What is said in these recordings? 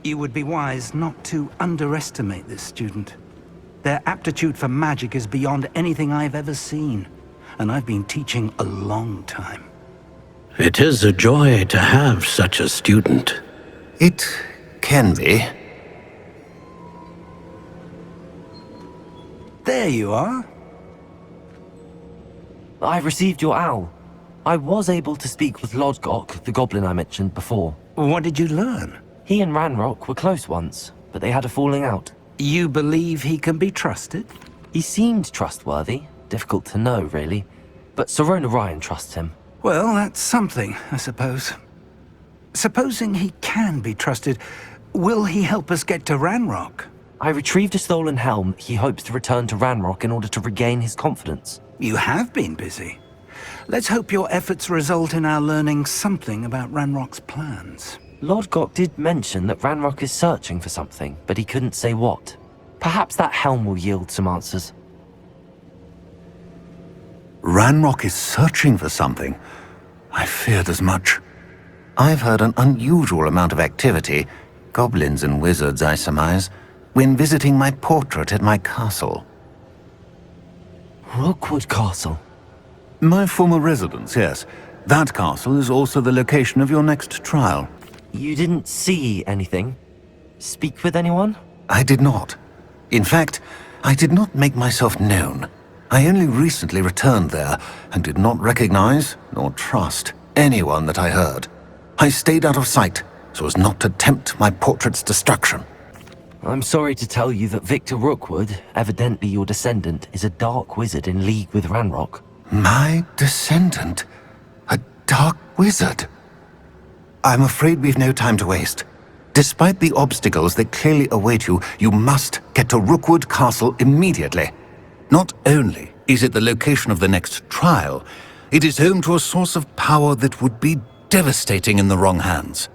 You would be wise not to underestimate this student. Their aptitude for magic is beyond anything I've ever seen, and I've been teaching a long time. It is a joy to have such a student. It can be. There you are. I received your owl. I was able to speak with Lodgok, the goblin I mentioned before. What did you learn? He and Ranrok were close once, but they had a falling out. You believe he can be trusted? He seemed trustworthy. Difficult to know, really. But Serona Ryan trusts him. Well, that's something, I suppose. Supposing he can be trusted, will he help us get to Ranrok? I retrieved a stolen helm. He hopes to return to Ranrok in order to regain his confidence. You have been busy. Let's hope your efforts result in our learning something about Ranrock's plans. Lodgok did mention that Ranrok is searching for something, but he couldn't say what. Perhaps that helm will yield some answers. Ranrok is searching for something. I feared as much. I've heard an unusual amount of activity, goblins and wizards, I surmise, when visiting my portrait at my castle. Rookwood Castle? My former residence, yes. That castle is also the location of your next trial. You didn't see anything? Speak with anyone? I did not. In fact, I did not make myself known. I only recently returned there and did not recognize nor trust anyone that I heard. I stayed out of sight so as not to tempt my portrait's destruction. I'm sorry to tell you that Victor Rookwood, evidently your descendant, is a dark wizard in league with Ranrok. My descendant? A dark wizard? I'm afraid we've no time to waste. Despite the obstacles that clearly await you, you must get to Rookwood Castle immediately. Not only is it the location of the next trial, it is home to a source of power that would be devastating in the wrong hands.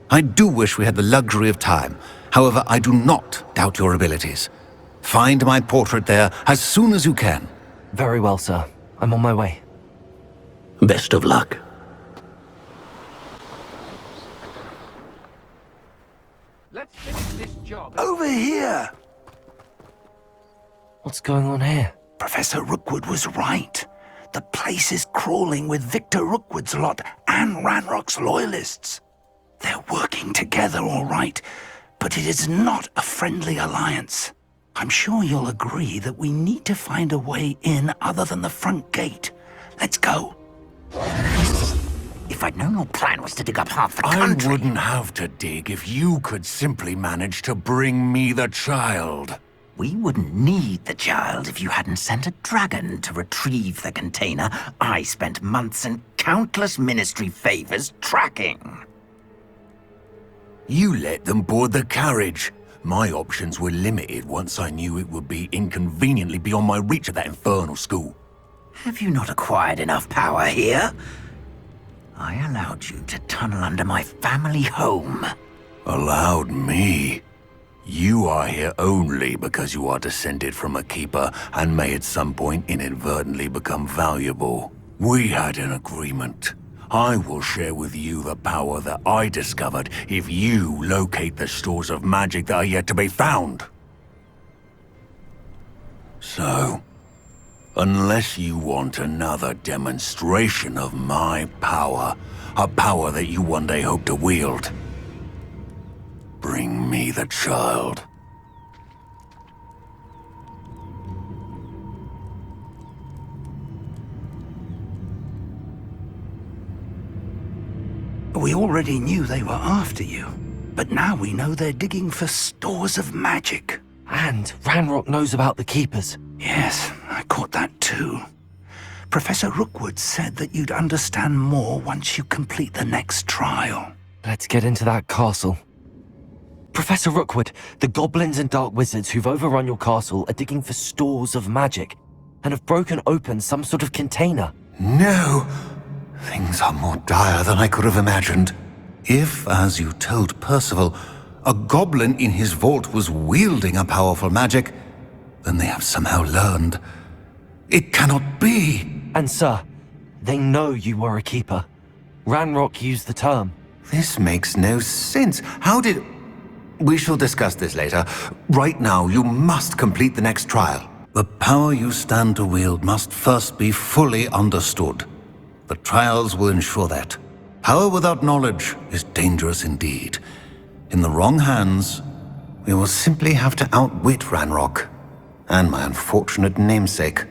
I do wish we had the luxury of time. However, I do not doubt your abilities. Find my portrait there as soon as you can. Very well, sir. I'm on my way. Best of luck. Let's finish this job. Over here! What's going on here? Professor Rookwood was right. The place is crawling with Victor Rookwood's lot and Ranrock's loyalists. They're working together, all right, but it is not a friendly alliance. I'm sure you'll agree that we need to find a way in other than the front gate. Let's go. If I'd known your plan was to dig up half the country... I wouldn't have to dig if you could simply manage to bring me the child. We wouldn't need the child if you hadn't sent a dragon to retrieve the container I spent months and countless ministry favors tracking. You let them board the carriage. My options were limited once I knew it would be inconveniently beyond my reach at that infernal school. Have you not acquired enough power here? I allowed you to tunnel under my family home. Allowed me? You are here only because you are descended from a keeper and may at some point inadvertently become valuable. We had an agreement. I will share with you the power that I discovered if you locate the stores of magic that are yet to be found. So, unless you want another demonstration of my power, a power that you one day hope to wield, bring me the child. We already knew they were after you, but now we know they're digging for stores of magic. And Ranrok knows about the Keepers. Yes, I caught that too. Professor Rookwood said that you'd understand more once you complete the next trial. Let's get into that castle. Professor Rookwood, the goblins and dark wizards who've overrun your castle are digging for stores of magic and have broken open some sort of container. No! Things are more dire than I could have imagined. If, as you told Percival, a goblin in his vault was wielding a powerful magic, then they have somehow learned. It cannot be! And sir, They know you were a keeper. Ranrok used the term. This makes no sense. How did... We shall discuss this later. Right now, you must complete the next trial. The power you stand to wield must first be fully understood. The trials will ensure that. Power without knowledge is dangerous indeed. In the wrong hands, We will simply have to outwit Ranrok. And my unfortunate namesake.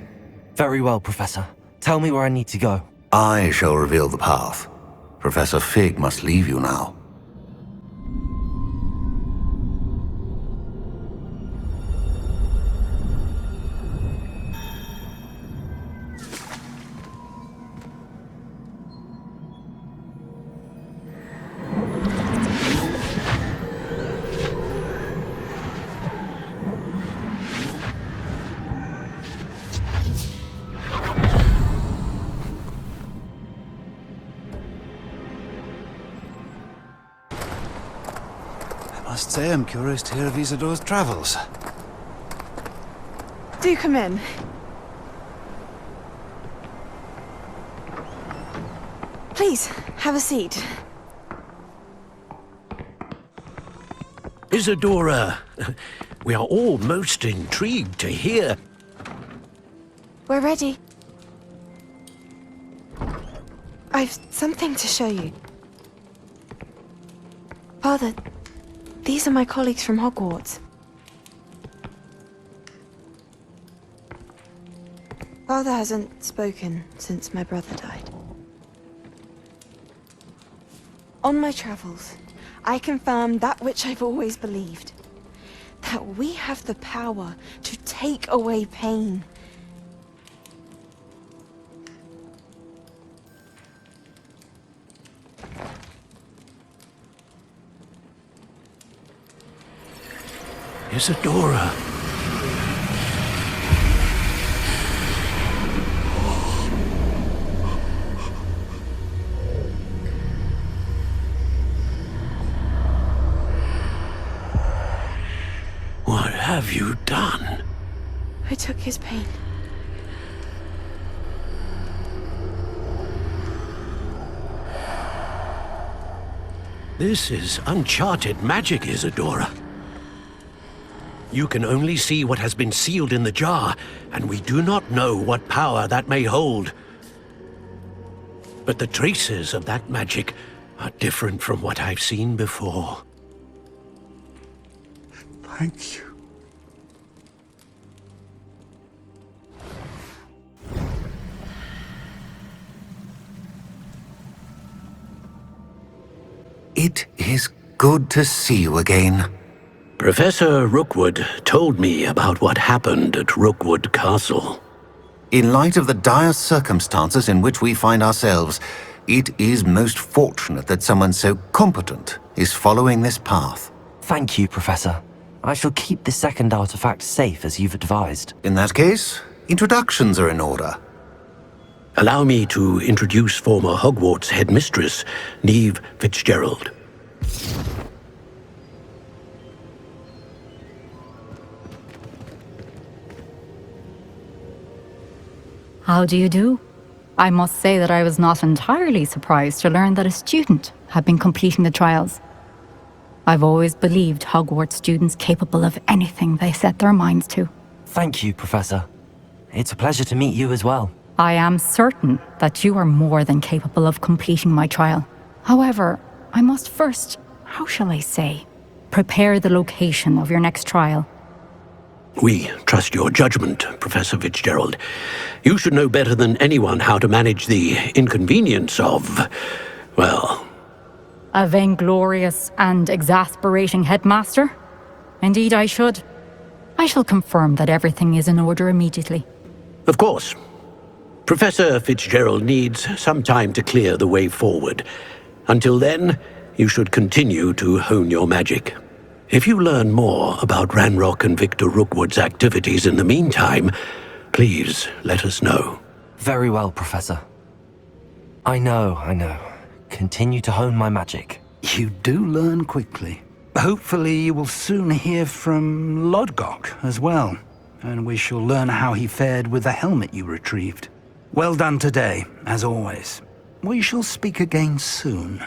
Very well, Professor. Tell me where I need to go. I shall reveal the path. Professor Fig must leave you now. I must say I'm curious to hear of Isadore's travels. Do come in. Please, have a seat. Isadora, we are all most intrigued to hear. We're ready. I've something to show you. Father, these are my colleagues from Hogwarts. Father hasn't spoken since my brother died. On my travels, I confirmed that which I've always believed. That we have the power to take away pain. Isadora. What have you done? I took his pain. This is uncharted magic, Isadora. You can only see what has been sealed in the jar, and we do not know what power that may hold. But the traces of that magic are different from what I've seen before. Thank you. It is good to see you again. Professor Rookwood told me about what happened at Rookwood Castle. In light of the dire circumstances in which we find ourselves, it is most fortunate that someone so competent is following this path. Thank you, Professor. I shall keep the second artifact safe as you've advised. In that case, introductions are in order. Allow me to introduce former Hogwarts headmistress, Neve Fitzgerald. How do you do? I must say that I was not entirely surprised to learn that a student had been completing the trials. I've always believed Hogwarts students capable of anything they set their minds to. Thank you, Professor. It's a pleasure to meet you as well. I am certain that you are more than capable of completing my trial. However, I must first, how shall I say, prepare the location of your next trial. We trust your judgment, Professor Fitzgerald. You should know better than anyone how to manage the inconvenience of, well... A vainglorious and exasperating headmaster? Indeed I should. I shall confirm that everything is in order immediately. Of course. Professor Fitzgerald needs some time to clear the way forward. Until then, you should continue to hone your magic. If you learn more about Ranrok and Victor Rookwood's activities in the meantime, please let us know. Very well, Professor. I know. Continue to hone my magic. You do learn quickly. Hopefully you will soon hear from Lodgok as well, and we shall learn how he fared with the helmet you retrieved. Well done today, as always. We shall speak again soon.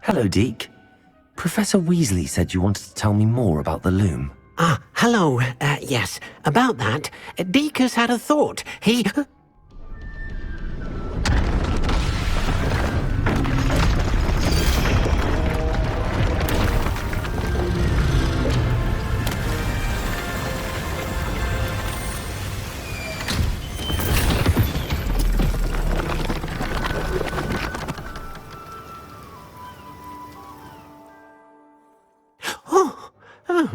Hello, Deke. Professor Weasley said you wanted to tell me more about the loom. Ah, hello. Yes, about that. Deke has had a thought. He...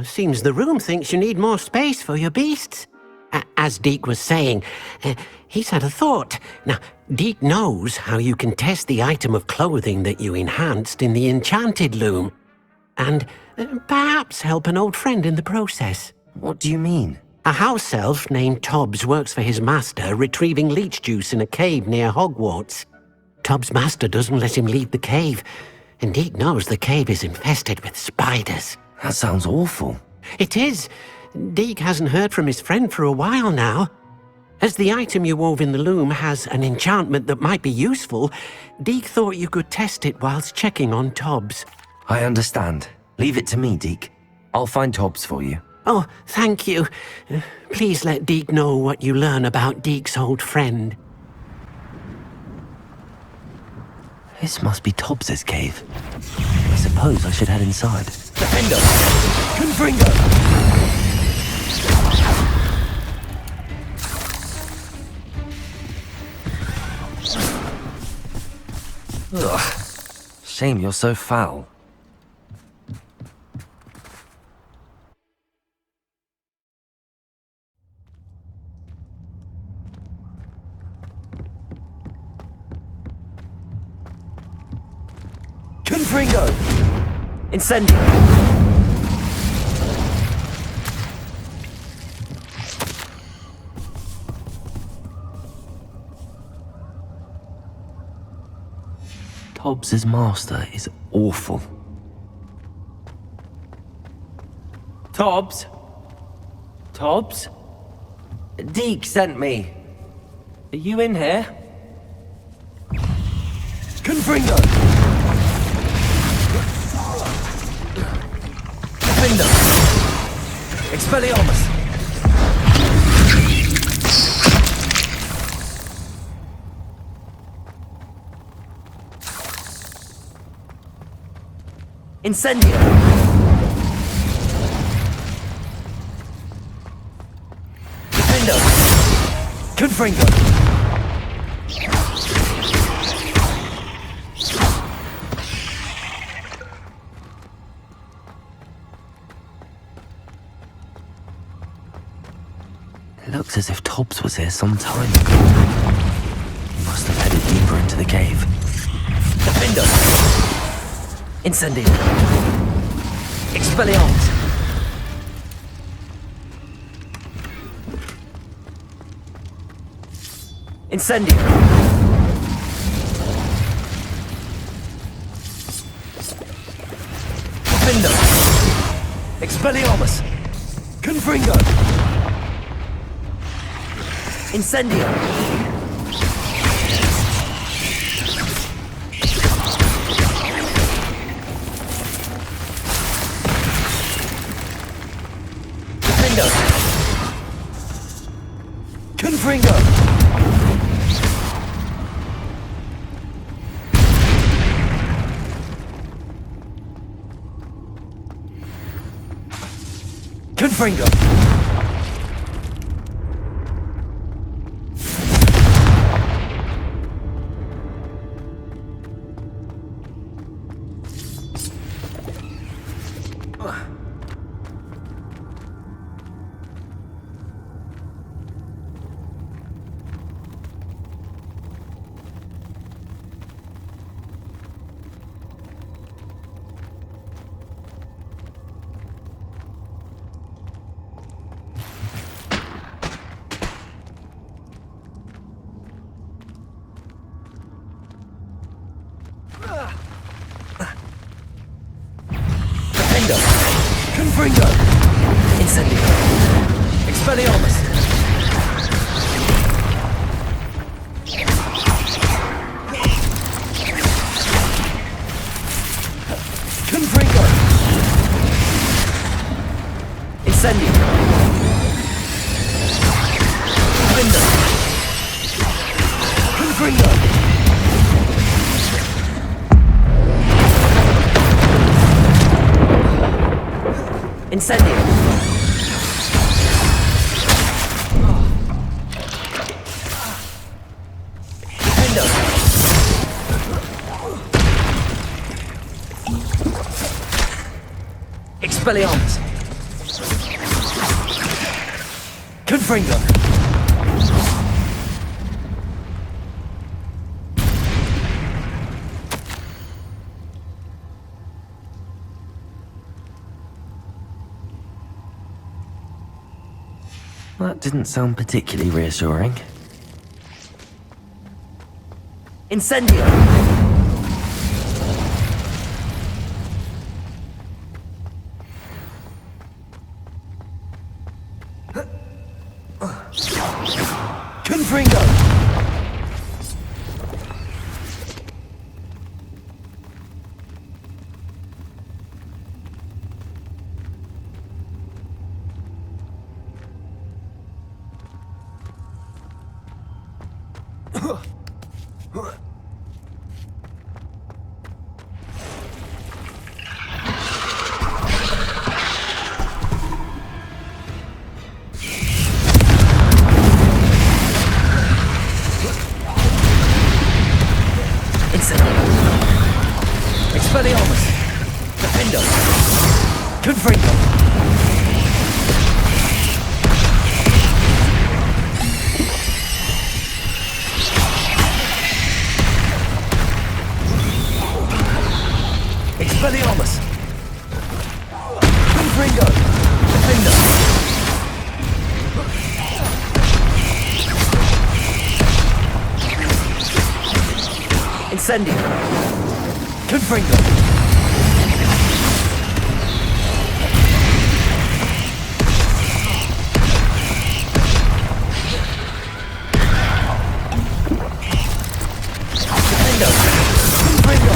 Seems the room thinks you need more space for your beasts. As Deke was saying, he's had a thought. Now, Deke knows how you can test the item of clothing that you enhanced in the enchanted loom. And perhaps help an old friend in the process. What do you mean? A house elf named Tobbs works for his master retrieving leech juice in a cave near Hogwarts. Tobbs' master doesn't let him leave the cave, and Deke knows the cave is infested with spiders. That sounds awful. It is. Deke hasn't heard from his friend for a while now. As the item you wove in the loom has an enchantment that might be useful, Deke thought you could test it whilst checking on Tobbs. I understand. Leave it to me, Deke. I'll find Tobbs for you. Oh, thank you. Please let Deke know what you learn about Deke's old friend. This must be Tobbs's cave. I suppose I should head inside. Defender! Confringo! Ugh. Shame you're so foul. Confringo! Incendio! Tobbs's master is awful. Tobbs? Tobbs? Deke sent me. Are you in here? Confringo! Defender! Expelliarmus! Incendio! Defender! Confringo! It looks as if Tobbs was here some time ago. He must have headed deeper into the cave. Defender! Incendio! Expelliarmus! Incendio! Defender! Expelliarmus! Confringo! Incendio! Confringo! Confringo! Confringo! Incendio! Expelliarmus! Confringo! Incendio! Window! Confringo! Incendio! Defendo! Expelliarmus! Confringo! That didn't sound particularly reassuring. Incendio! Confringo! Expelliarmus! Defendo! Confringo! Expelliarmus! Confringo! Defendo! Incendio! Confringo! Defendo! Confringo!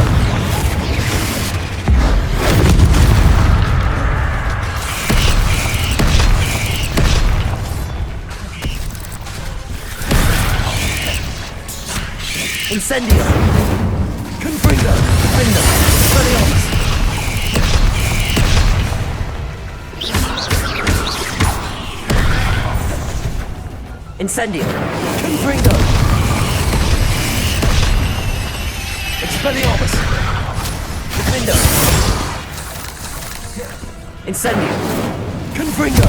Incendio! Confringo! Defendo! Expelliarmus! Incendio! Confringo! Expelliarmus! Defendo! Incendio! Confringo!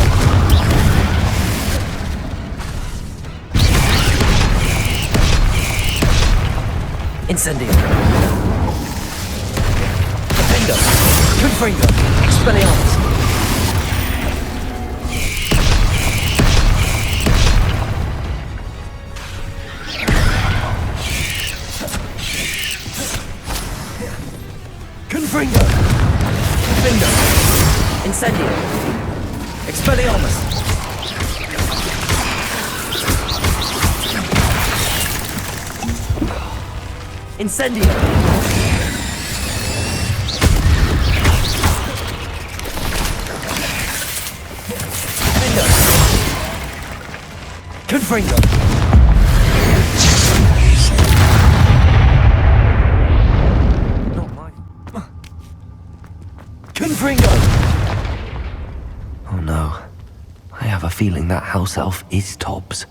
Incendio! Defendo! Confringo! Expelliarmus! Confringo! Defendo! Incendio! Expelliarmus! Incendio! Defendo! Confringo! Not mine. Confringo! Oh no. I have a feeling that house elf is Tobbs.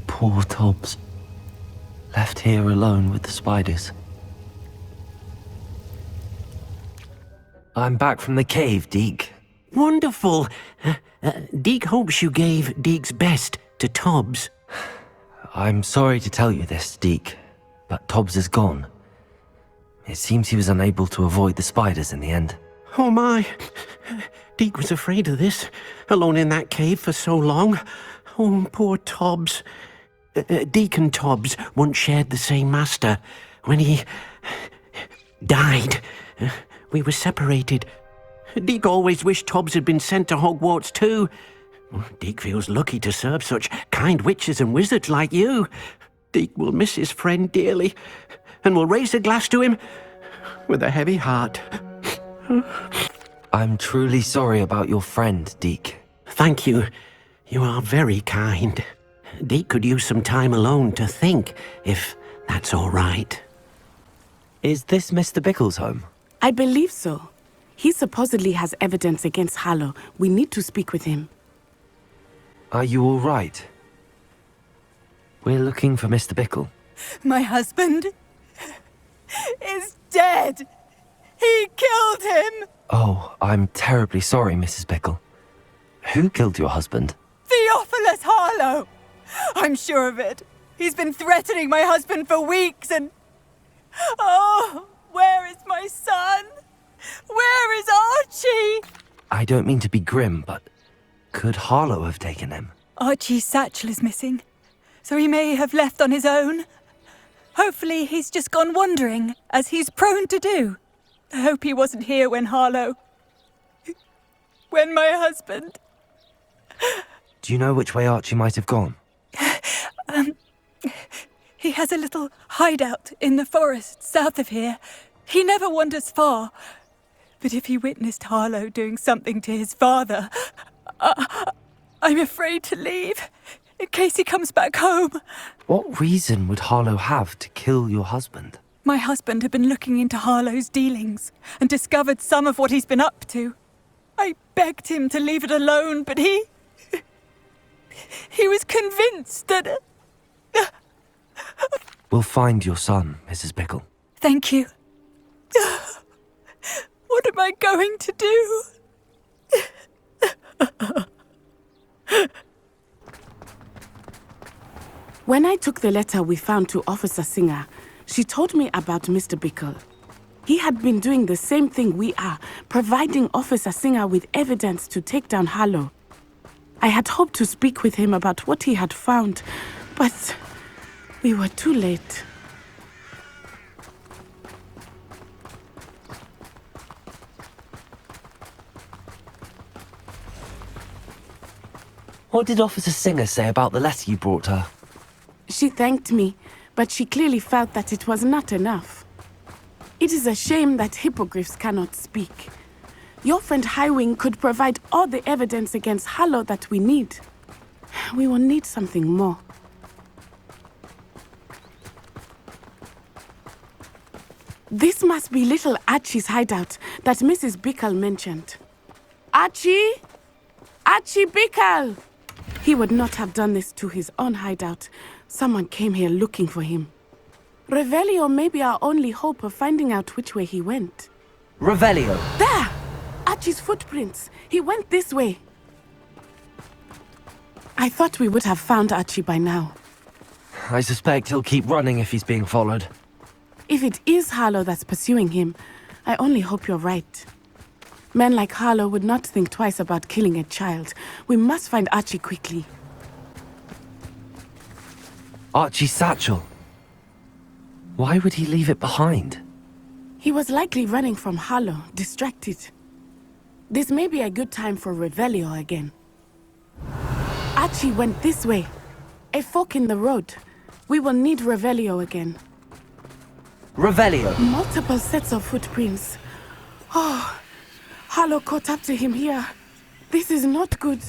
Poor Tobbs. Left here alone with the spiders. I'm back from the cave, Deke. Wonderful. Deke hopes you gave Deke's best to Tobbs. I'm sorry to tell you this, Deke, but Tobbs is gone. It seems he was unable to avoid the spiders in the end. Oh my. Deke was afraid of this, alone in that cave for so long. Oh, poor Tobbs. Deacon Tobbs once shared the same master. When he died, we were separated. Deke always wished Tobbs had been sent to Hogwarts too. Deke feels lucky to serve such kind witches and wizards like you. Deke will miss his friend dearly, and will raise a glass to him with a heavy heart. I'm truly sorry about your friend, Deke. Thank you. You are very kind. Deke could use some time alone to think, if that's all right. Is this Mr. Bickle's home? I believe so. He supposedly has evidence against Harlow. We need to speak with him. Are you all right? We're looking for Mr. Bickle. My husband is dead. He killed him. Oh, I'm terribly sorry, Mrs. Bickle. Who killed your husband? Theophilus Harlow. I'm sure of it. He's been threatening my husband for weeks and... Oh, where is my son? Where is Archie? I don't mean to be grim, but could Harlow have taken him? Archie's satchel is missing, so he may have left on his own. Hopefully he's just gone wandering, as he's prone to do. I hope he wasn't here when when my husband... Do you know which way Archie might have gone? He has a little hideout in the forest south of here. He never wanders far. But if he witnessed Harlow doing something to his father, I'm afraid to leave, in case he comes back home. What reason would Harlow have to kill your husband? My husband had been looking into Harlow's dealings and discovered some of what he's been up to. I begged him to leave it alone, but he was convinced that... We'll find your son, Mrs. Bickle. Thank you. What am I going to do? When I took the letter we found to Officer Singer, she told me about Mr. Bickle. He had been doing the same thing we are, providing Officer Singer with evidence to take down Harlow. I had hoped to speak with him about what he had found, but we were too late. What did Officer Singer say about the letter you brought her? She thanked me, but she clearly felt that it was not enough. It is a shame that hippogriffs cannot speak. Your friend Highwing could provide all the evidence against Harlow that we need. We will need something more. This must be little Archie's hideout that Mrs. Bickle mentioned. Archie? Archie Bickle! He would not have done this to his own hideout. Someone came here looking for him. Revelio may be our only hope of finding out which way he went. Revelio! There! Archie's footprints. He went this way. I thought we would have found Archie by now. I suspect he'll keep running if he's being followed. If it is Harlow that's pursuing him, I only hope you're right. Men like Harlow would not think twice about killing a child. We must find Archie quickly. Archie's satchel. Why would he leave it behind? He was likely running from Harlow, distracted. This may be a good time for Revelio again. Archie went this way. A fork in the road. We will need Revelio again. Revelio! Multiple sets of footprints. Oh, Harlow caught up to him here. This is not good.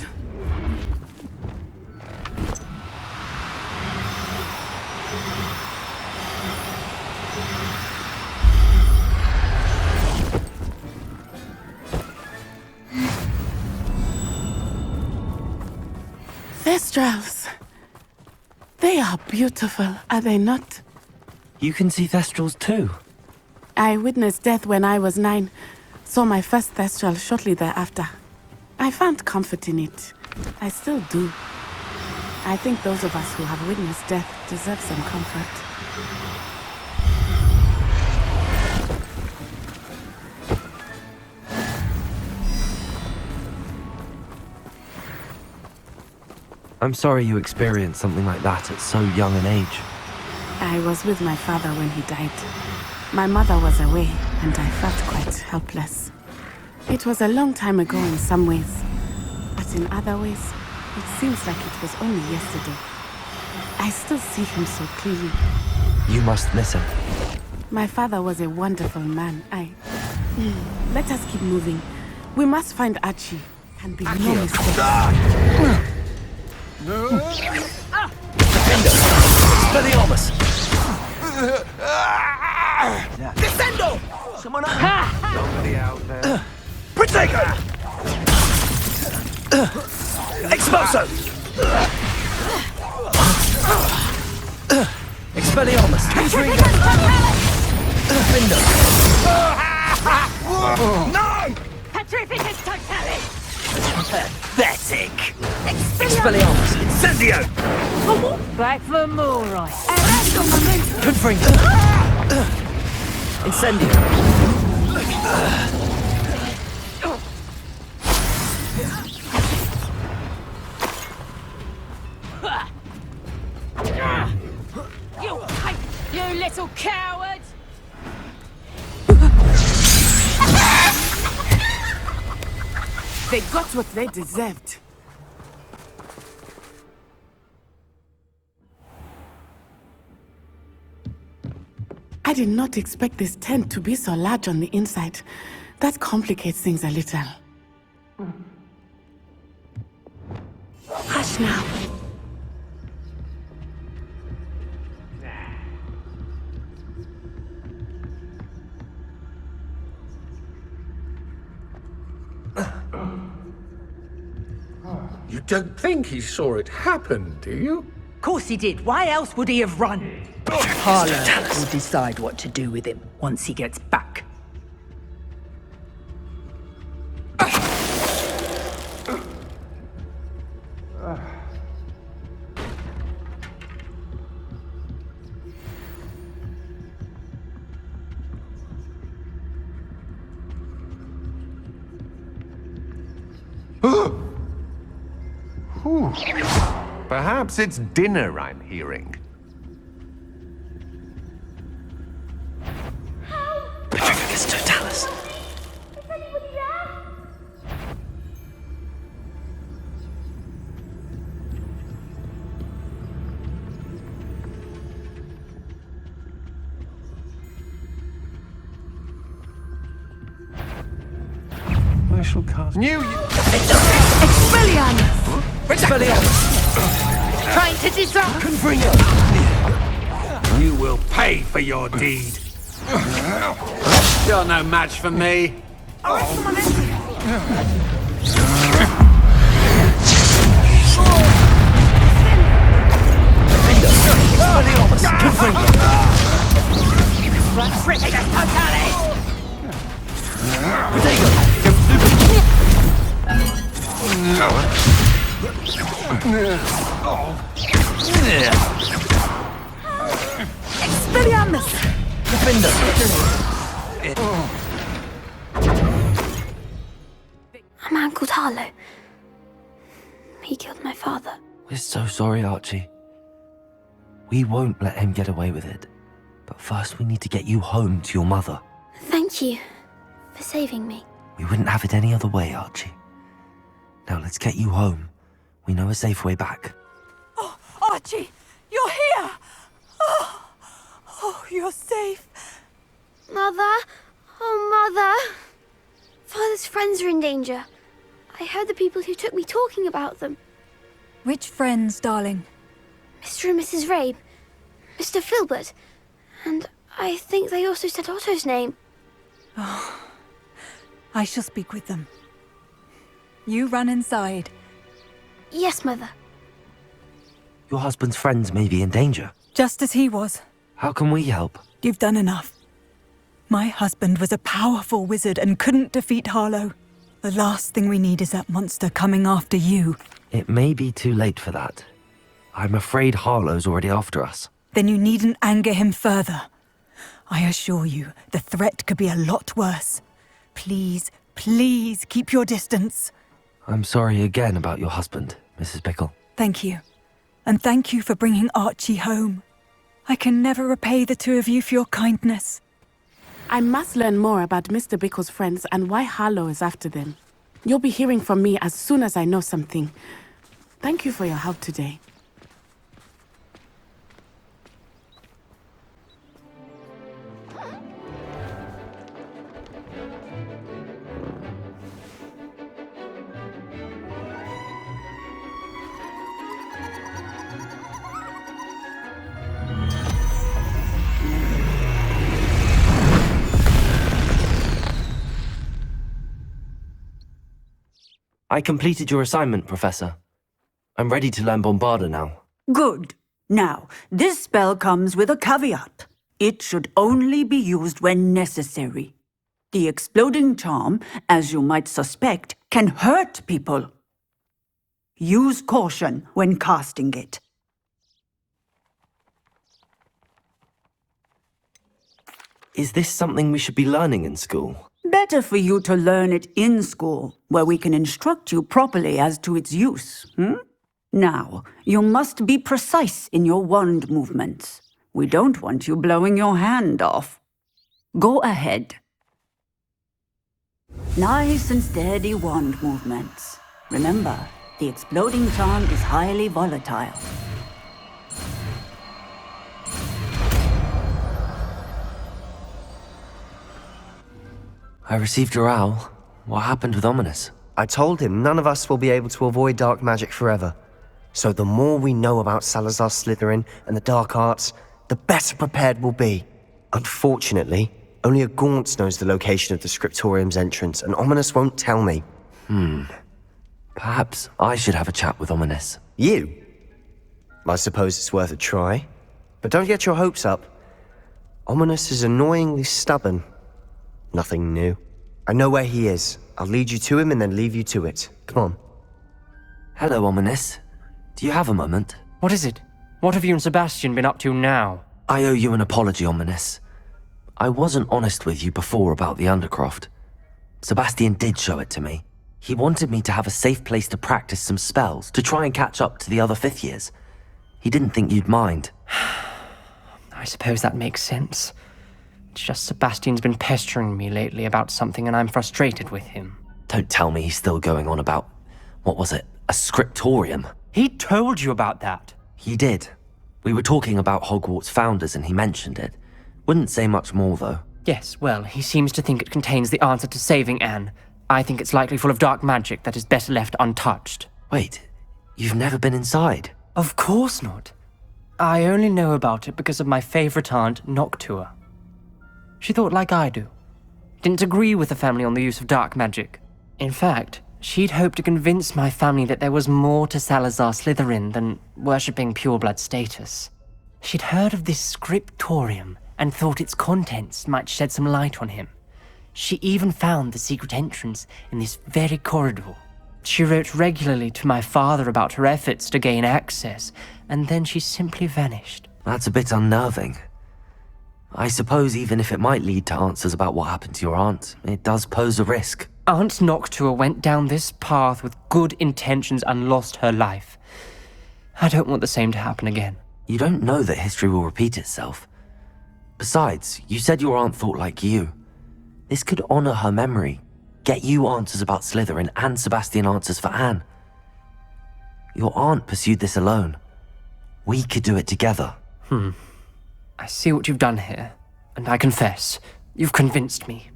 Thestrals. They are beautiful, are they not? You can see Thestrals too. I witnessed death when I was 9. Saw my first Thestral shortly thereafter. I found comfort in it. I still do. I think those of us who have witnessed death deserve some comfort. I'm sorry you experienced something like that at so young an age. I was with my father when he died. My mother was away, and I felt quite helpless. It was a long time ago in some ways, but in other ways, it seems like it was only yesterday. I still see him so clearly. You must miss him. My father was a wonderful man. Let us keep moving. We must find Archie. Can be no mistake. Expelliarmus! Descendo! Someone Somebody out there. Protego! Expulso! Expelliarmus! Defender! No! Petrificus totalis! Pathetic! Expelliarmus! Incendio! Back for more, right? Confringo! Incendio! You little coward! They got what they deserved. I did not expect this tent to be so large on the inside. That complicates things a little. Hush now. You don't think he saw it happen, do you? Of course he did. Why else would he have run? Harlow will decide what to do with him once he gets back. Perhaps it's dinner I'm hearing. Petrificus totalis! I shall cast... Knew you... Expelliarmus! Expelliarmus! Trying to disrupt! Confringo! You will pay for your deed. You're no match for me. Expelliarmus! Confringo! Petrificus totalis! Protego! Expelliarmus! Defender! A man called Harlow. He killed my father. We're so sorry, Archie. We won't let him get away with it. But first we need to get you home to your mother. Thank you for saving me. We wouldn't have it any other way, Archie. Now let's get you home. We know a safe way back. Oh, Archie! You're here! Oh, you're safe. Mother! Oh, Mother! Father's friends are in danger. I heard the people who took me talking about them. Which friends, darling? Mr. and Mrs. Rabe, Mr. Filbert, and I think they also said Otto's name. Oh, I shall speak with them. You run inside. Yes, Mother. Your husband's friends may be in danger. Just as he was. How can we help? You've done enough. My husband was a powerful wizard and couldn't defeat Harlow. The last thing we need is that monster coming after you. It may be too late for that. I'm afraid Harlow's already after us. Then you needn't anger him further. I assure you, the threat could be a lot worse. Please, please keep your distance. I'm sorry again about your husband, Mrs. Bickle. Thank you. And thank you for bringing Archie home. I can never repay the two of you for your kindness. I must learn more about Mr. Bickle's friends and why Harlow is after them. You'll be hearing from me as soon as I know something. Thank you for your help today. I completed your assignment, Professor. I'm ready to learn Bombarda now. Good. Now, this spell comes with a caveat. It should only be used when necessary. The exploding charm, as you might suspect, can hurt people. Use caution when casting it. Is this something we should be learning in school? Better for you to learn it in school, where we can instruct you properly as to its use. Now, you must be precise in your wand movements. We don't want you blowing your hand off. Go ahead. Nice and steady wand movements. Remember, the exploding charm is highly volatile. I received your owl. What happened with Ominous? I told him none of us will be able to avoid dark magic forever. So the more we know about Salazar Slytherin and the dark arts, the better prepared we'll be. Unfortunately, only a Gaunt knows the location of the Scriptorium's entrance, and Ominous won't tell me. Perhaps I should have a chat with Ominous. You? I suppose it's worth a try. But don't get your hopes up. Ominous is annoyingly stubborn. Nothing new. I know where he is. I'll lead you to him and then leave you to it. Come on. Hello, Ominous. Do you have a moment? What is it? What have you and Sebastian been up to now? I owe you an apology, Ominous. I wasn't honest with you before about the Undercroft. Sebastian did show it to me. He wanted me to have a safe place to practice some spells, to try and catch up to the other fifth years. He didn't think you'd mind. I suppose that makes sense. It's just Sebastian's been pestering me lately about something and I'm frustrated with him. Don't tell me he's still going on about, what was it, a scriptorium? He told you about that. He did. We were talking about Hogwarts founders and he mentioned it. Wouldn't say much more though. Yes, well, he seems to think it contains the answer to saving Anne. I think it's likely full of dark magic that is better left untouched. Wait, you've never been inside? Of course not. I only know about it because of my favorite aunt, Noctua. She thought like I do. Didn't agree with the family on the use of dark magic. In fact, she'd hoped to convince my family that there was more to Salazar Slytherin than worshipping pureblood status. She'd heard of this scriptorium and thought its contents might shed some light on him. She even found the secret entrance in this very corridor. She wrote regularly to my father about her efforts to gain access, and then she simply vanished. That's a bit unnerving. I suppose even if it might lead to answers about what happened to your aunt, it does pose a risk. Aunt Noctua went down this path with good intentions and lost her life. I don't want the same to happen again. You don't know that history will repeat itself. Besides, you said your aunt thought like you. This could honor her memory, get you answers about Slytherin and Sebastian answers for Anne. Your aunt pursued this alone. We could do it together. I see what you've done here, and I confess, you've convinced me.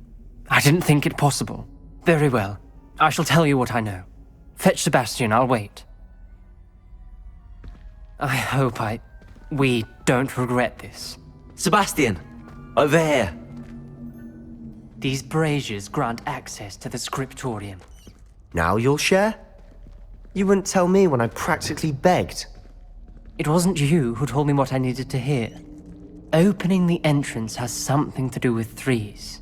I didn't think it possible. Very well. I shall tell you what I know. Fetch Sebastian, I'll wait. I hope we don't regret this. Sebastian! Over here! These braziers grant access to the scriptorium. Now you'll share? You wouldn't tell me when I practically begged. It wasn't you who told me what I needed to hear. Opening the entrance has something to do with threes.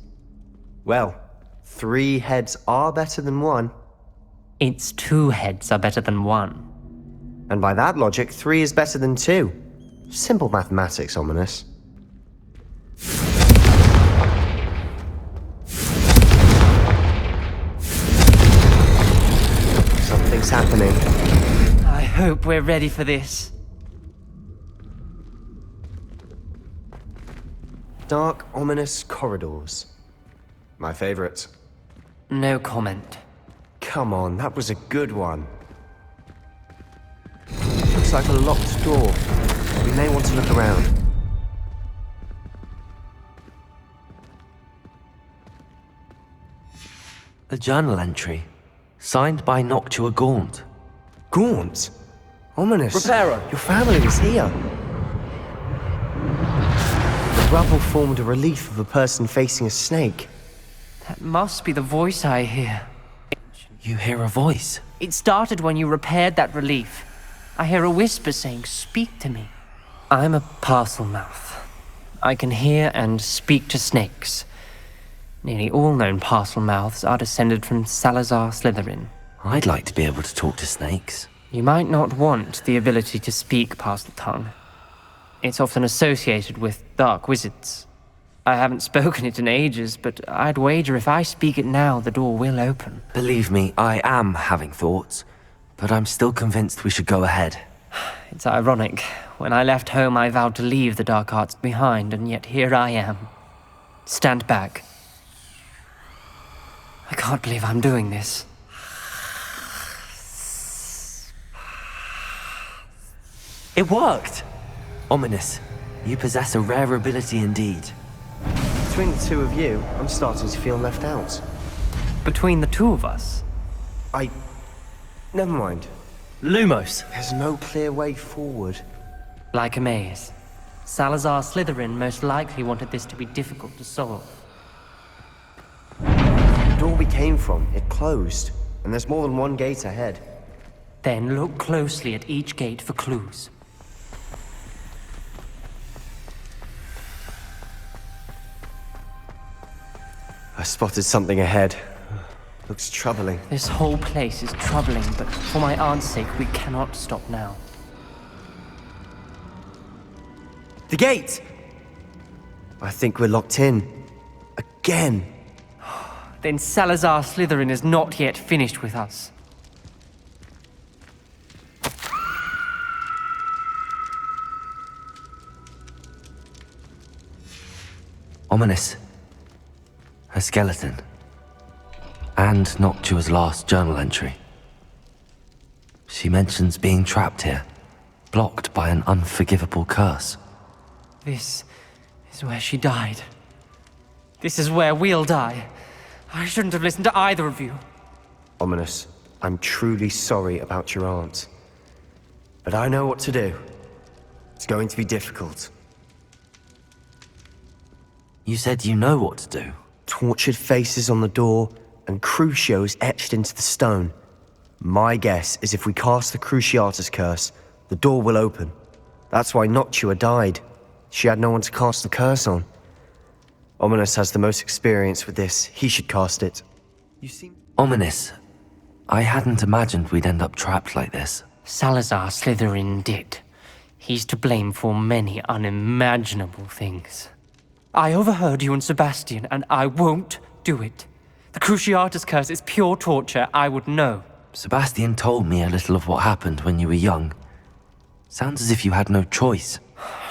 Well, 3 heads are better than 1. It's 2 heads are better than 1. And by that logic, 3 is better than 2. Simple mathematics, Ominous. Something's happening. I I hope we're ready for this. Dark, ominous corridors. My favorite. No comment. Come on, that was a good one. Looks like a locked door. We may want to look around. A journal entry, signed by Noctua Gaunt. Gaunt? Ominous. Reparo. Your family is here. The rubble formed a relief of a person facing a snake. That must be the voice I hear. You hear a voice? It started when you repaired that relief. I hear a whisper saying, "Speak to me." I'm a parcel mouth. I can hear and speak to snakes. Nearly all known parcel mouths are descended from Salazar Slytherin. I'd like to be able to talk to snakes. You might not want the ability to speak parcel tongue. It's often associated with dark wizards. I haven't spoken it in ages, but I'd wager if I speak it now, the door will open. Believe me, I am having thoughts, but I'm still convinced we should go ahead. It's ironic. When I left home, I vowed to leave the dark arts behind, and yet here I am. Stand back. I can't believe I'm doing this. It worked! Ominous, you possess a rare ability indeed. Between the two of you, I'm starting to feel left out. Between the two of us? Never mind. Lumos! There's no clear way forward. Like a maze. Salazar Slytherin most likely wanted this to be difficult to solve. The door we came from, it closed, and there's more than one gate ahead. Then look closely at each gate for clues. I spotted something ahead. Looks troubling. This whole place is troubling, but for my aunt's sake, we cannot stop now. The gate! I think we're locked in. Again. Then Salazar Slytherin is not yet finished with us. Ominous. A skeleton. And Noctua's last journal entry. She mentions being trapped here, blocked by an unforgivable curse. This is where she died. This is where we'll die. I shouldn't have listened to either of you. Ominous, I'm truly sorry about your aunt. But I know what to do. It's going to be difficult. You said you know what to do. Tortured faces on the door, and Crucios etched into the stone. My guess is if we cast the Cruciatus curse, the door will open. That's why Noctua died. She had no one to cast the curse on. Ominous has the most experience with this. He should cast it. You seem... Ominous. I hadn't imagined we'd end up trapped like this. Salazar Slytherin did. He's to blame for many unimaginable things. I overheard you and Sebastian, and I won't do it. The Cruciatus curse is pure torture, I would know. Sebastian told me a little of what happened when you were young. Sounds as if you had no choice.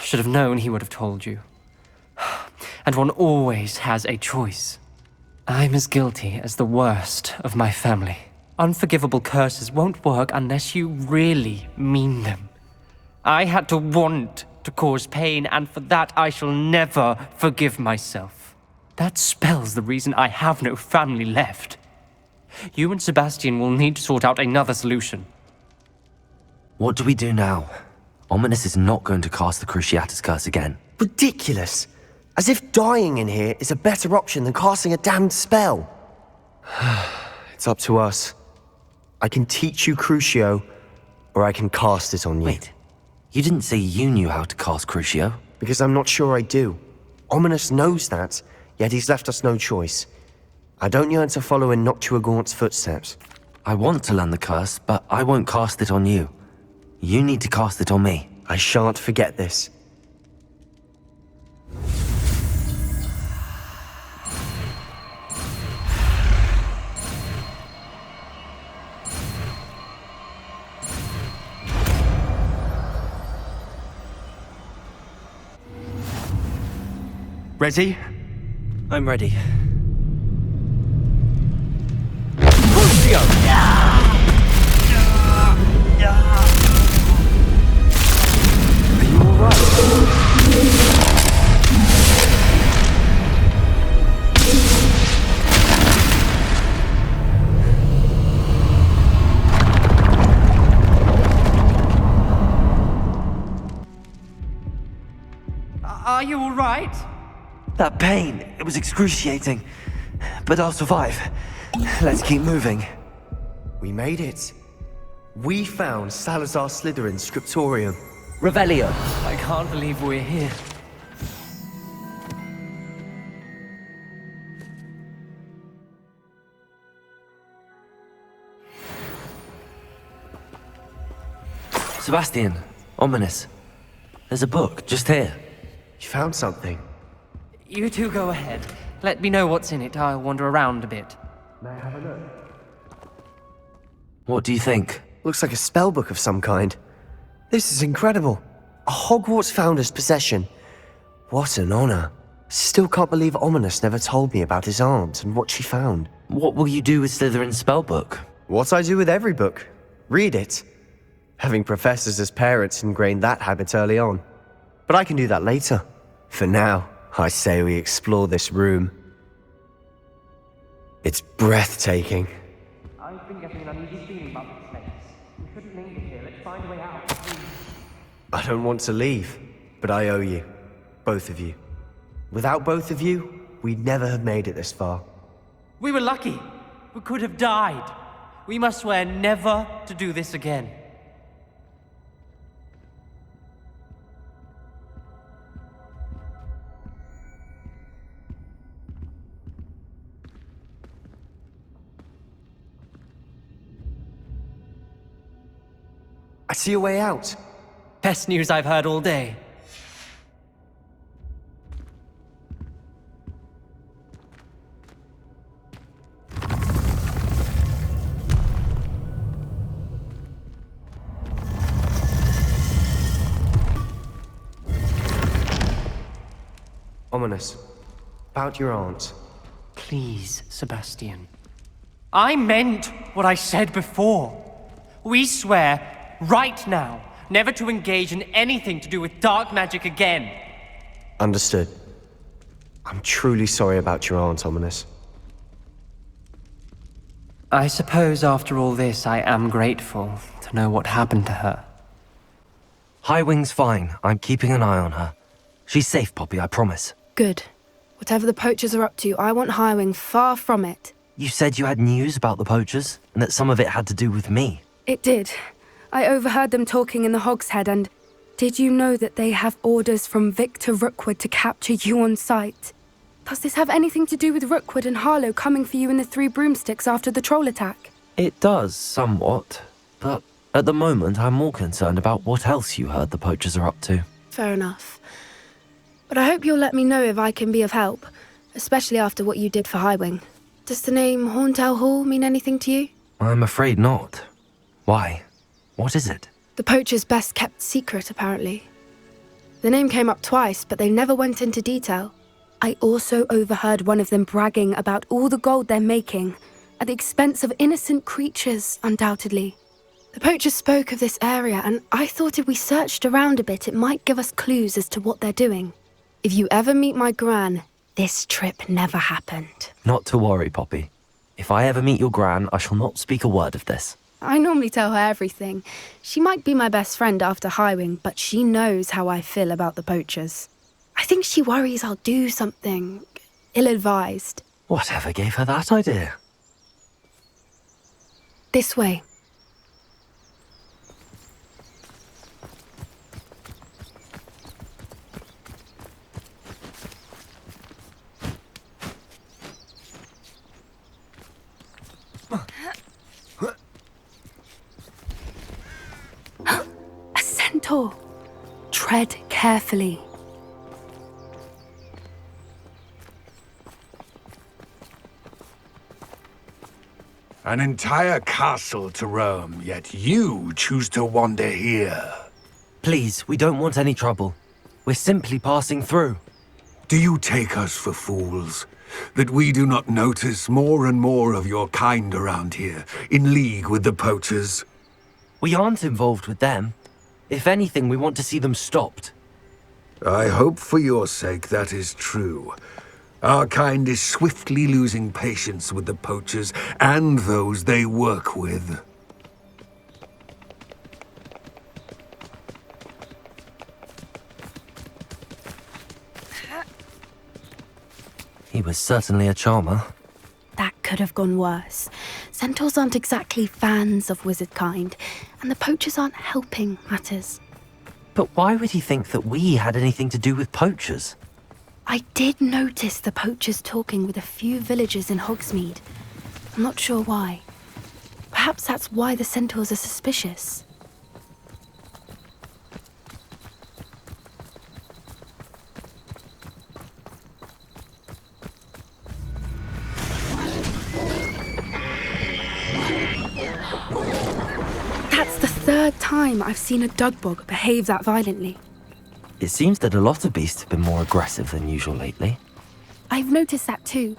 Should have known he would have told you. And one always has a choice. I'm as guilty as the worst of my family. Unforgivable curses won't work unless you really mean them. I had to want to cause pain, and for that I shall never forgive myself. That spell's the reason I have no family left. You and Sebastian will need to sort out another solution. What do we do now? Ominous is not going to cast the Cruciatus curse again. Ridiculous! As if dying in here is a better option than casting a damned spell. It's up to us. I can teach you Crucio, or I can cast it on you. Wait, you didn't say you knew how to cast Crucio? Because I'm not sure I do. Ominous knows that, yet he's left us no choice. I don't yearn to follow in Noctua Gaunt's footsteps. I want to learn the curse, but I won't cast it on you. You need to cast it on me. I shan't forget this. Ready? I'm ready. Are you alright? Are you alright? That pain, it was excruciating. But I'll survive. Let's keep moving. We made it. We found Salazar Slytherin's scriptorium. Revelio. I can't believe we're here. Sebastian, ominous. There's a book just here. You found something? You two go ahead. Let me know what's in it. I'll wander around a bit. May I have a look? What do you think? Looks like a spellbook of some kind. This is incredible. A Hogwarts founder's possession. What an honor. Still can't believe Ominous never told me about his aunt and what she found. What will you do with Slytherin's spellbook? What I do with every book. Read it. Having professors as parents ingrained that habit early on. But I can do that later. For now, I say we explore this room. It's breathtaking. I've been getting an uneasy feeling about this place. We shouldn't linger here. Let's find a way out, please. I don't want to leave, but I owe you. Both of you. Without both of you, we'd never have made it this far. We were lucky. We could have died. We must swear never to do this again. I see a way out. Best news I've heard all day. Ominous. About your aunt. Please, Sebastian. I meant what I said before. We swear, right now, never to engage in anything to do with dark magic again. Understood. I'm truly sorry about your aunt, Ominous. I suppose after all this, I am grateful to know what happened to her. Highwing's fine. I'm keeping an eye on her. She's safe, Poppy, I promise. Good. Whatever the poachers are up to, I want Highwing far from it. You said you had news about the poachers, and that some of it had to do with me. It did. I overheard them talking in the Hogshead, and did you know that they have orders from Victor Rookwood to capture you on sight? Does this have anything to do with Rookwood and Harlow coming for you in the Three Broomsticks after the troll attack? It does, somewhat. But at the moment, I'm more concerned about what else you heard the poachers are up to. Fair enough. But I hope you'll let me know if I can be of help, especially after what you did for Highwing. Does the name Horntown Hall mean anything to you? I'm afraid not. Why? What is it? The poacher's best kept secret, apparently. The name came up twice, but they never went into detail. I also overheard one of them bragging about all the gold they're making, at the expense of innocent creatures, undoubtedly. The poachers spoke of this area, and I thought if we searched around a bit, it might give us clues as to what they're doing. If you ever meet my gran, this trip never happened. Not to worry, Poppy. If I ever meet your gran, I shall not speak a word of this. I normally tell her everything. She might be my best friend after Highwing, but she knows how I feel about the poachers. I think she worries I'll do something ill-advised. Whatever gave her that idea? This way. A centaur. Tread carefully. An entire castle to roam, yet you choose to wander here. Please, we don't want any trouble. We're simply passing through. Do you take us for fools? That we do not notice more and more of your kind around here, in league with the poachers? We aren't involved with them. If anything, we want to see them stopped. I hope for your sake that is true. Our kind is swiftly losing patience with the poachers and those they work with. He was certainly a charmer. That could have gone worse. Centaurs aren't exactly fans of wizard kind, and the poachers aren't helping matters. But why would he think that we had anything to do with poachers? I did notice the poachers talking with a few villagers in Hogsmeade. I'm not sure why. Perhaps that's why the centaurs are suspicious. That's the third time I've seen a dugbog behave that violently. It seems that a lot of beasts have been more aggressive than usual lately. I've noticed that too.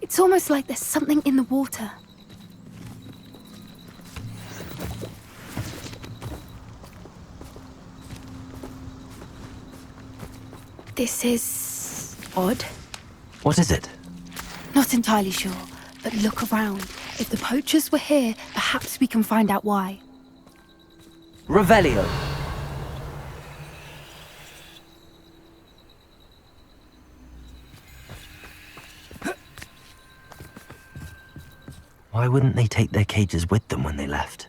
It's almost like there's something in the water. This is odd. What is it? Not entirely sure, but look around. If the poachers were here, perhaps we can find out why. Revelio. Why wouldn't they take their cages with them when they left?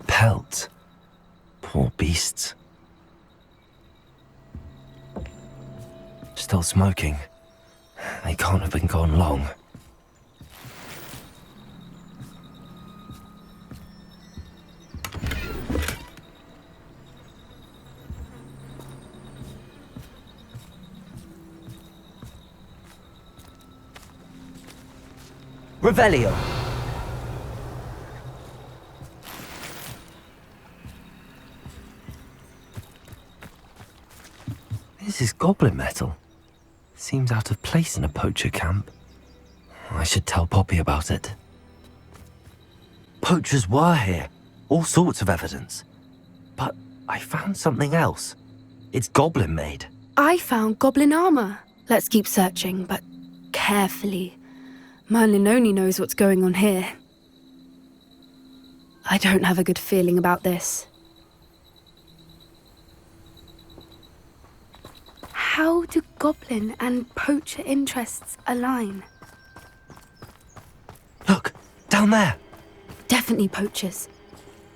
Pelts. Poor beasts. Still smoking. They can't have been gone long. Revelio. This is goblin metal. Seems out of place in a poacher camp. I should tell Poppy about it. Poachers were here. All sorts of evidence. But I found something else. It's goblin made. I found goblin armor. Let's keep searching, but carefully. Merlin only knows what's going on here. I don't have a good feeling about this. How do goblin and poacher interests align? Look, down there. Definitely poachers.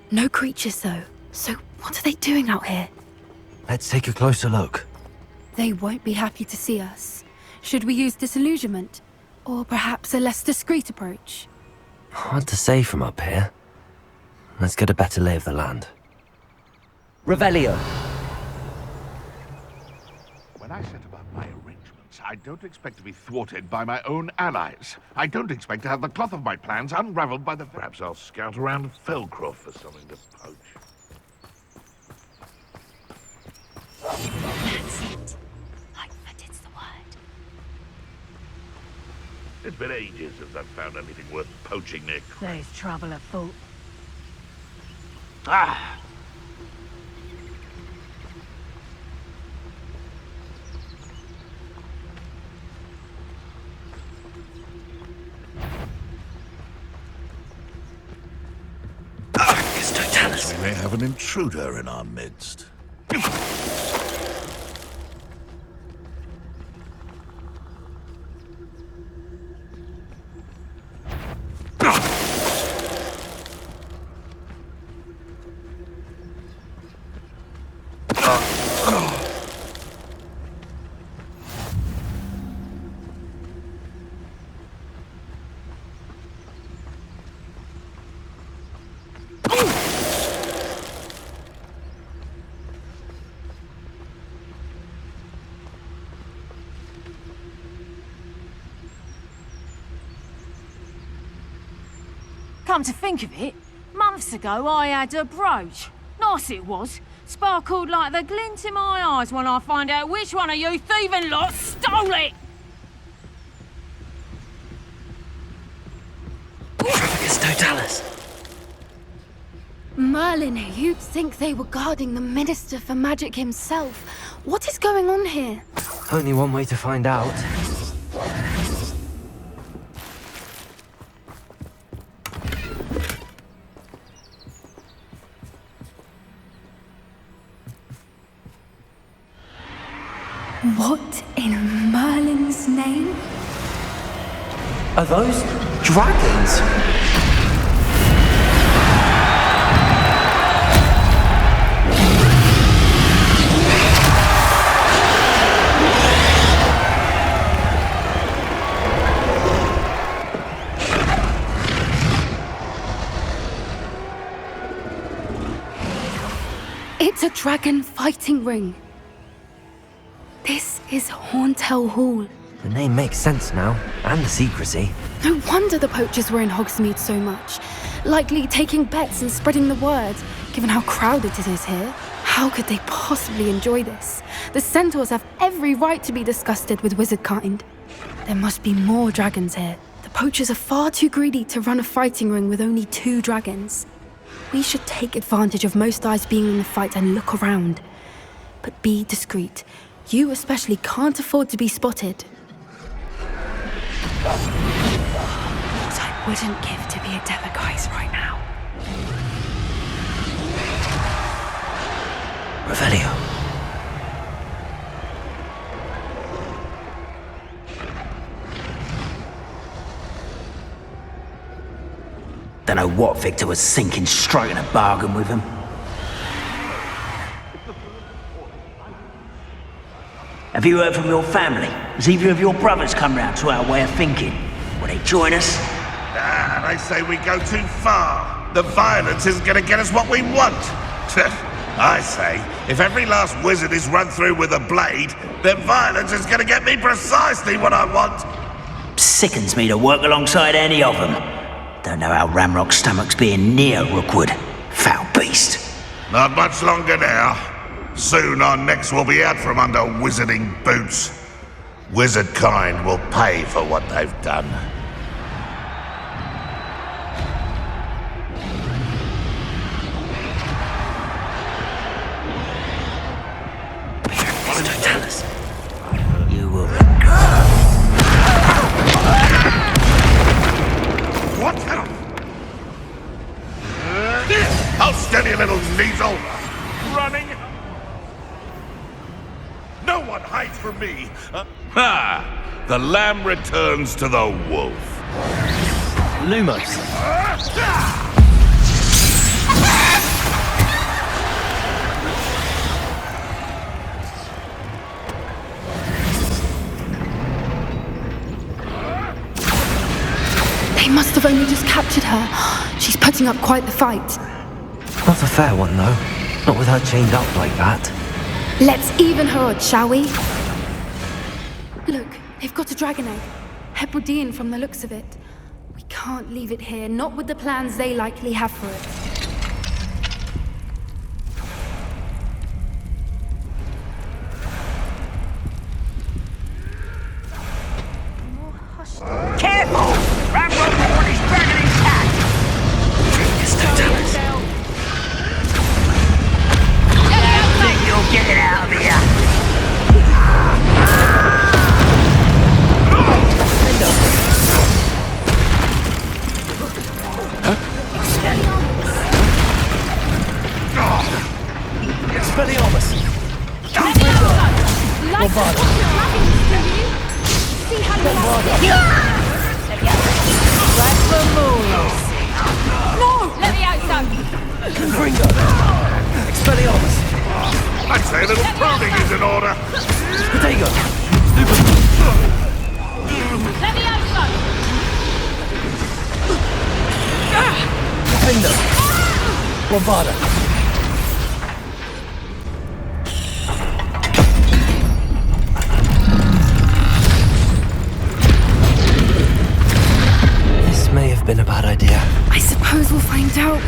No creatures though. So what are they doing out here? Let's take a closer look. They won't be happy to see us. Should we use disillusionment? Or perhaps a less discreet approach? Hard to say from up here. Let's get a better lay of the land. Revelio. When I set about my arrangements, I don't expect to be thwarted by my own allies. I don't expect to have the cloth of my plans unraveled by the... Perhaps I'll scout around Felcroft for something to poach. That's it. Lightfoot is the word. It's been ages since I've found anything worth poaching, Nick. There's trouble afoot. Ah! We may have an intruder in our midst. Come to think of it, months ago I had a brooch. Nice it was. Sparkled like the glint in my eyes when I find out which one of you thieving lot stole it! Totalis. Merlin, you'd think they were guarding the Minister for Magic himself. What is going on here? Only one way to find out. What in Merlin's name? Are those dragons? It's a dragon fighting ring. This is Hauntel Hall. The name makes sense now, and the secrecy. No wonder the poachers were in Hogsmeade so much. Likely taking bets and spreading the word, given how crowded it is here. How could they possibly enjoy this? The centaurs have every right to be disgusted with wizardkind. There must be more dragons here. The poachers are far too greedy to run a fighting ring with only 2 dragons. We should take advantage of most eyes being in the fight and look around. But be discreet. You especially can't afford to be spotted. What I wouldn't give to be a Delegais right now. Revelio. Don't know what Victor was thinking, striking a bargain with him. Have you heard from your family? Has either of your brothers come round to our way of thinking? Will they join us? Ah, they say we go too far. The violence isn't going to get us what we want. I say, if every last wizard is run through with a blade, then violence is going to get me precisely what I want. Sickens me to work alongside any of them. Don't know how Ranrok's stomach's being near Rookwood. Foul beast. Not much longer now. Soon our necks will be out from under wizarding boots. Wizardkind will pay for what they've done. Totalis. You will... What? Hold steady, little Neasel. Running. No one hides from me. Ha! The lamb returns to the wolf. Lumos. They must have only just captured her. She's putting up quite the fight. Not a fair one, though. Not with her chained up like that. Let's even her odds, shall we? Look, they've got a dragon egg. Hebridean from the looks of it. We can't leave it here, not with the plans they likely have for it. Careful! Ranrok will want his dragon intact! It's Totalis. Think you'll get it out of here? Expelliarmus! Bombarda! No! Let me out, son! Gringotts! Expelliarmus! I'd say a little pruning is in order. Potato! Let me out, son! Finger! Bombarda! been a bad idea. I suppose we'll find out.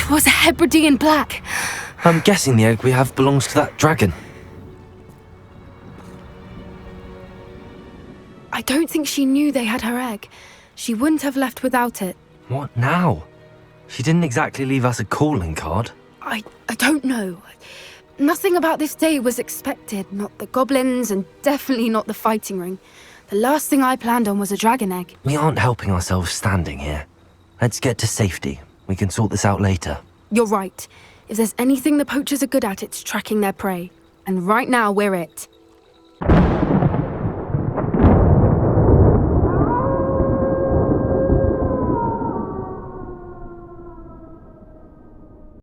Was a Hebridean black. I'm guessing the egg we have belongs to that dragon. I don't think she knew they had her egg. She wouldn't have left without it. What now? She didn't exactly leave us a calling card. I don't know. Nothing about this day was expected. Not the goblins, and definitely not the fighting ring. The last thing I planned on was a dragon egg. We aren't helping ourselves standing here. Let's get to safety. We can sort this out later. You're right. If there's anything the poachers are good at, it's tracking their prey. And right now, we're it.